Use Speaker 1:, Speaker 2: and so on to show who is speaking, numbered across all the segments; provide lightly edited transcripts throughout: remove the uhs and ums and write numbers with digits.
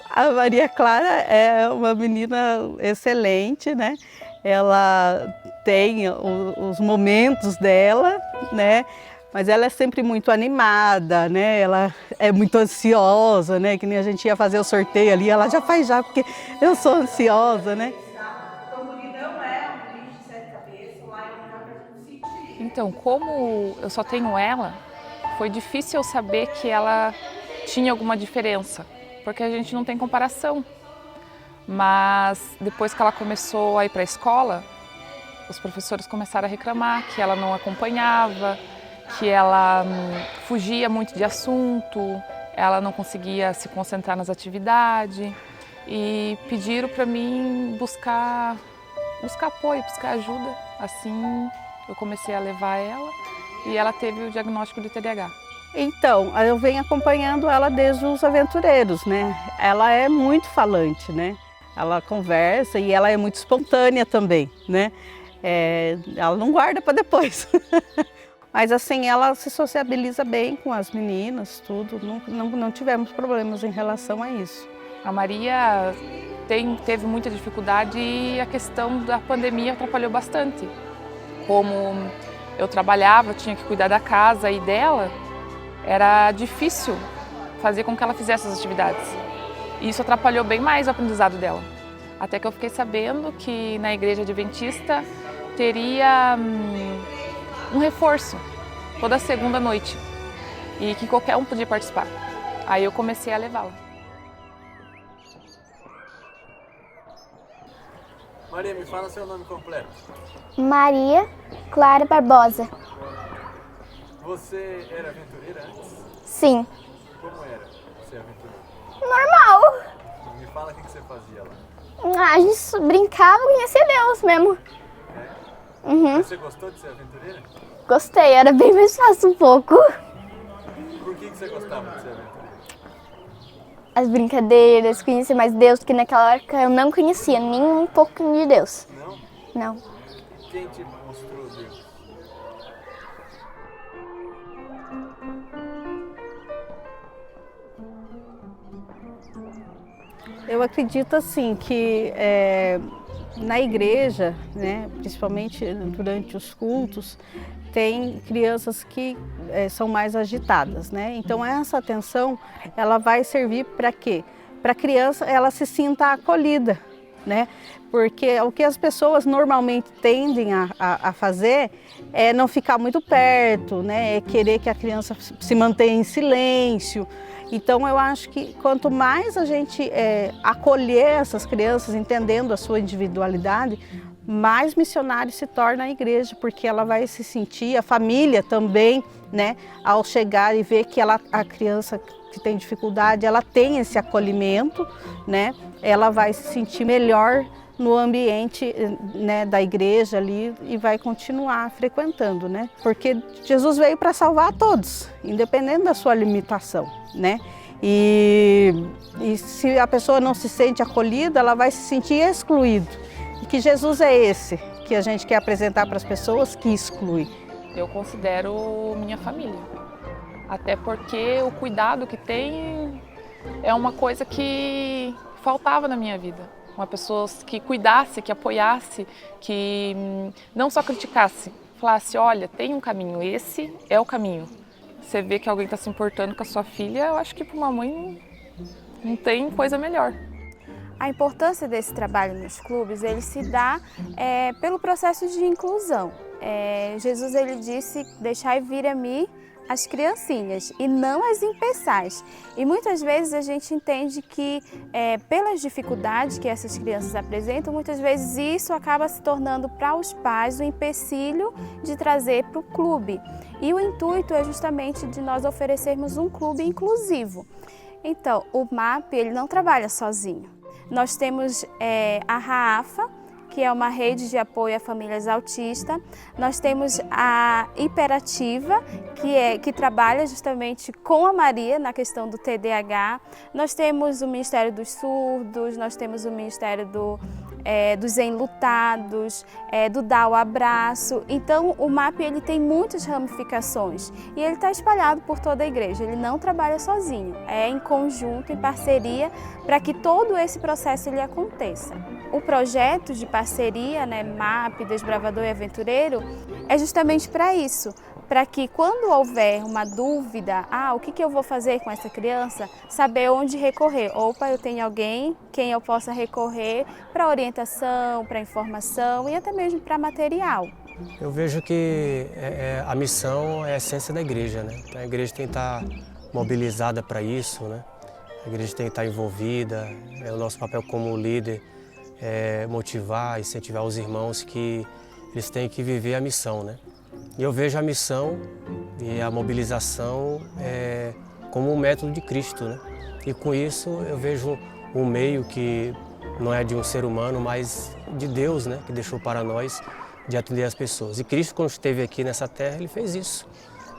Speaker 1: A Maria Clara é uma menina excelente, né? Ela tem os momentos dela, né? Mas ela é sempre muito animada, né? Ela é muito ansiosa, né? Que nem a gente ia fazer o sorteio ali, ela já faz já, porque eu sou ansiosa, né?
Speaker 2: Então, como eu só tenho ela, foi difícil eu saber que ela tinha alguma diferença, porque a gente não tem comparação. Mas depois que ela começou a ir para a escola, os professores começaram a reclamar que ela não acompanhava, que ela fugia muito de assunto, ela não conseguia se concentrar nas atividades e pediram para mim buscar apoio, buscar ajuda. Assim eu comecei a levar ela e ela teve o diagnóstico de TDAH.
Speaker 1: Então, eu venho acompanhando ela desde os aventureiros, né? Ela é muito falante, né? Ela conversa e ela é muito espontânea também, né? Ela não guarda para depois. Mas assim, ela se sociabiliza bem com as meninas, tudo. Não tivemos problemas em relação a isso.
Speaker 2: A Maria teve muita dificuldade e a questão da pandemia atrapalhou bastante. Como eu trabalhava, eu tinha que cuidar da casa e dela, era difícil fazer com que ela fizesse as atividades. E isso atrapalhou bem mais o aprendizado dela. Até que eu fiquei sabendo que na igreja adventista teria um reforço toda segunda noite e que qualquer um podia participar. Aí eu comecei a levá-la.
Speaker 3: Maria, me fala seu nome completo.
Speaker 4: Maria Clara Barbosa.
Speaker 3: Você era aventureira antes?
Speaker 4: Sim.
Speaker 3: Como era ser aventureira?
Speaker 4: Normal.
Speaker 3: Me fala o que você fazia lá.
Speaker 4: A gente brincava e conhecia Deus mesmo.
Speaker 3: É?
Speaker 4: Uhum.
Speaker 3: Você gostou de ser aventureira?
Speaker 4: Gostei, era bem mais fácil um pouco.
Speaker 3: Por que você gostava de ser aventureira?
Speaker 4: As brincadeiras, conhecer mais Deus, porque naquela época eu não conhecia nem um pouquinho de Deus.
Speaker 3: Não?
Speaker 4: Não.
Speaker 3: Quem te mostrou Deus?
Speaker 1: Eu acredito assim que na igreja, né, principalmente durante os cultos, tem crianças que são mais agitadas, né? Então essa atenção ela vai servir para quê? Para a criança ela se sinta acolhida, né? Porque o que as pessoas normalmente tendem a fazer é não ficar muito perto, né? É querer que a criança se mantenha em silêncio. Então eu acho que quanto mais a gente acolher essas crianças, entendendo a sua individualidade, mais missionário se torna a igreja, porque ela vai se sentir, a família também, né? Ao chegar e ver que a criança que tem dificuldade, ela tem esse acolhimento, né? Ela vai se sentir melhor no ambiente, né, da igreja ali e vai continuar frequentando, né? Porque Jesus veio para salvar a todos, independente da sua limitação, né? E se a pessoa não se sente acolhida, ela vai se sentir excluída. E que Jesus é esse que a gente quer apresentar para as pessoas que exclui.
Speaker 2: Eu considero minha família, até porque o cuidado que tem é uma coisa que faltava na minha vida. Uma pessoa que cuidasse, que apoiasse, que não só criticasse, falasse, olha, tem um caminho, esse é o caminho. Você vê que alguém está se importando com a sua filha, eu acho que para uma mãe não tem coisa melhor.
Speaker 5: A importância desse trabalho nos clubes, ele se dá pelo processo de inclusão. Jesus ele disse, deixai vir a mim as criancinhas e não as impeçais. E muitas vezes a gente entende que pelas dificuldades que essas crianças apresentam, muitas vezes isso acaba se tornando para os pais um empecilho de trazer para o clube. E o intuito é justamente de nós oferecermos um clube inclusivo. Então, o MAP ele não trabalha sozinho. Nós temos a RAAFA, que é uma rede de apoio a famílias autistas. Nós temos a Hiperativa, que trabalha justamente com a Maria na questão do TDAH. Nós temos o Ministério dos Surdos, nós temos o Ministério dos enlutados, do dar o abraço. Então o MAP ele tem muitas ramificações e ele está espalhado por toda a igreja, ele não trabalha sozinho, é em conjunto, em parceria, para que todo esse processo ele aconteça. O projeto de parceria, né, MAP, Desbravador e Aventureiro, é justamente para isso, para que quando houver uma dúvida, o que eu vou fazer com essa criança, saber onde recorrer. Opa, eu tenho alguém quem eu possa recorrer para orientação, para informação e até mesmo para material.
Speaker 6: Eu vejo que a missão é a essência da igreja, né? A igreja tem que estar mobilizada para isso, né? A igreja tem que estar envolvida, o nosso papel como líder é motivar, incentivar os irmãos que eles têm que viver a missão, né? E eu vejo a missão e a mobilização como um método de Cristo, né? E com isso eu vejo um meio que não é de um ser humano, mas de Deus, né? Que deixou para nós de atender as pessoas. E Cristo, quando esteve aqui nessa terra, ele fez isso,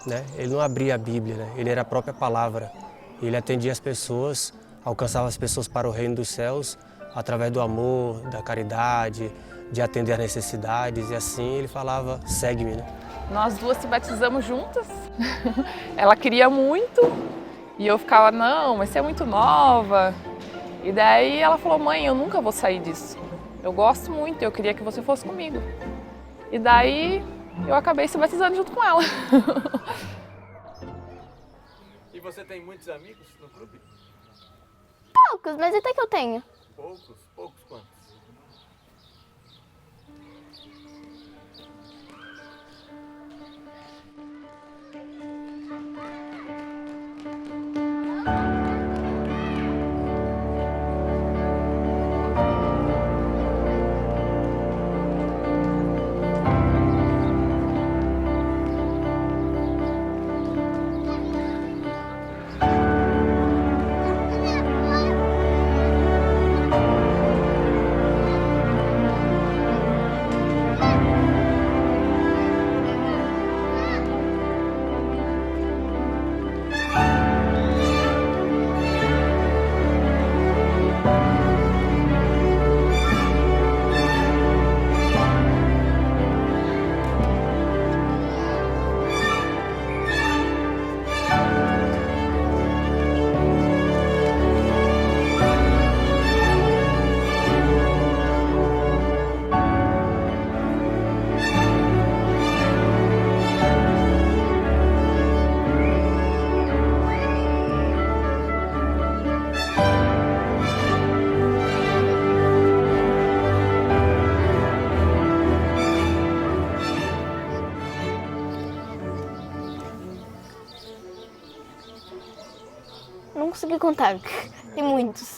Speaker 6: né? Ele não abria a Bíblia, né? Ele era a própria palavra. Ele atendia as pessoas, alcançava as pessoas para o reino dos céus através do amor, da caridade, de atender às necessidades. E assim ele falava, segue-me, né?
Speaker 2: Nós duas se batizamos juntas. Ela queria muito e eu ficava, não, mas você é muito nova. E daí ela falou, mãe, eu nunca vou sair disso. Eu gosto muito, eu queria que você fosse comigo. E daí eu acabei se batizando junto com ela.
Speaker 3: E você tem muitos amigos no clube?
Speaker 4: Poucos, mas até que eu tenho.
Speaker 3: Poucos? Poucos quantos?
Speaker 4: Não consegui contar, tem muitos.